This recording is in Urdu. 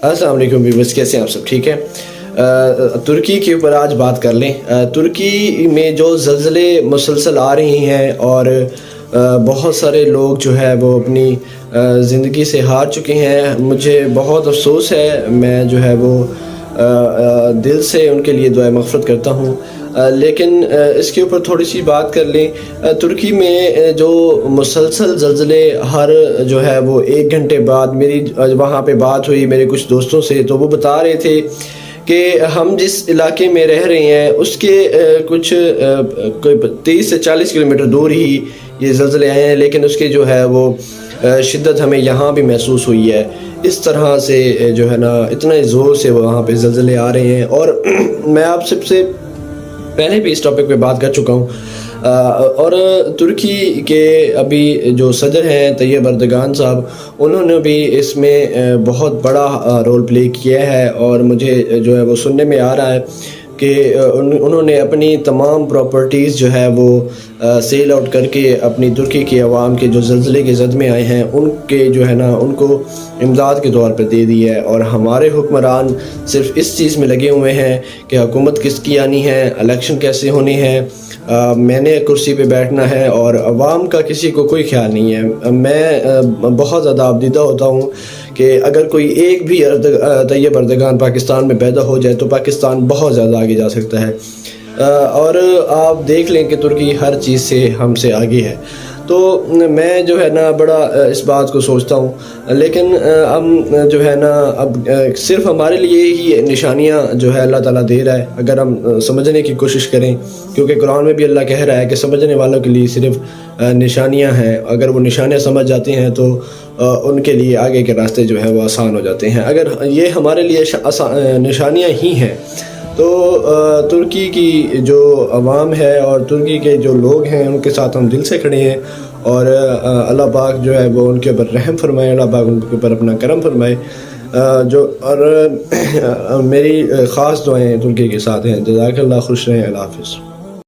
السلام علیکم ویورز، کیسے ہیں آپ سب؟ ٹھیک ہے. ترکی کے اوپر آج بات کر لیں. ترکی میں جو زلزلے مسلسل آ رہے ہیں اور بہت سارے لوگ جو ہے وہ اپنی زندگی سے ہار چکے ہیں. مجھے بہت افسوس ہے، میں جو ہے وہ دل سے ان کے لیے دعائے مغفرت کرتا ہوں. لیکن اس کے اوپر تھوڑی سی بات کر لیں. ترکی میں جو مسلسل زلزلے ہر جو ہے وہ 1 گھنٹے بعد، میری وہاں پہ بات ہوئی میرے کچھ دوستوں سے، تو وہ بتا رہے تھے کہ ہم جس علاقے میں رہ رہے ہیں اس کے کچھ 30 سے 40 کلومیٹر دور ہی یہ زلزلے آئے ہیں، لیکن اس کے جو ہے وہ شدت ہمیں یہاں بھی محسوس ہوئی ہے. اس طرح سے جو ہے نا اتنے زور سے وہاں پہ زلزلے آ رہے ہیں. اور میں آپ سب سے پہلے بھی اس ٹاپک پہ بات کر چکا ہوں. اور ترکی کے ابھی جو صدر ہیں طیب اردگان صاحب، انہوں نے بھی اس میں بہت بڑا رول پلے کیا ہے. اور مجھے جو ہے وہ سننے میں آ رہا ہے کہ انہوں نے اپنی تمام پراپرٹیز جو ہے وہ سیل آؤٹ کر کے اپنی ترکی کی عوام کے جو زلزلے کے زد میں آئے ہیں ان کے جو ہے نا ان کو امداد کے طور پر دے دی ہے. اور ہمارے حکمران صرف اس چیز میں لگے ہوئے ہیں کہ حکومت کس کی آنی ہے، الیکشن کیسے ہونی ہے، میں نے کرسی پہ بیٹھنا ہے، اور عوام کا کسی کو کوئی خیال نہیں ہے. میں بہت زیادہ آبدیدہ ہوتا ہوں کہ اگر کوئی ایک بھی طیب اردگان پاکستان میں پیدا ہو جائے تو پاکستان بہت زیادہ آگے جا سکتا ہے. اور آپ دیکھ لیں کہ ترکی ہر چیز سے ہم سے آگے ہے. تو میں جو ہے نا بڑا اس بات کو سوچتا ہوں. لیکن ہم جو ہے نا اب صرف ہمارے لیے ہی نشانیاں جو ہے اللہ تعالیٰ دے رہا ہے اگر ہم سمجھنے کی کوشش کریں، کیونکہ قرآن میں بھی اللہ کہہ رہا ہے کہ سمجھنے والوں کے لیے صرف نشانیاں ہیں. اگر وہ نشانیاں سمجھ جاتے ہیں تو ان کے لیے آگے کے راستے جو ہے وہ آسان ہو جاتے ہیں. اگر یہ ہمارے لیے نشانیاں ہی ہیں تو ترکی کی جو عوام ہے اور ترکی کے جو لوگ ہیں ان کے ساتھ ہم دل سے کھڑے ہیں. اور اللہ پاک جو ہے وہ ان کے اوپر رحم فرمائے، اللہ پاک ان کے اوپر اپنا کرم فرمائے. اور میری خاص دعائیں ترکی کے ساتھ ہیں. جزاک اللہ، خوش رہیں، اللہ حافظ.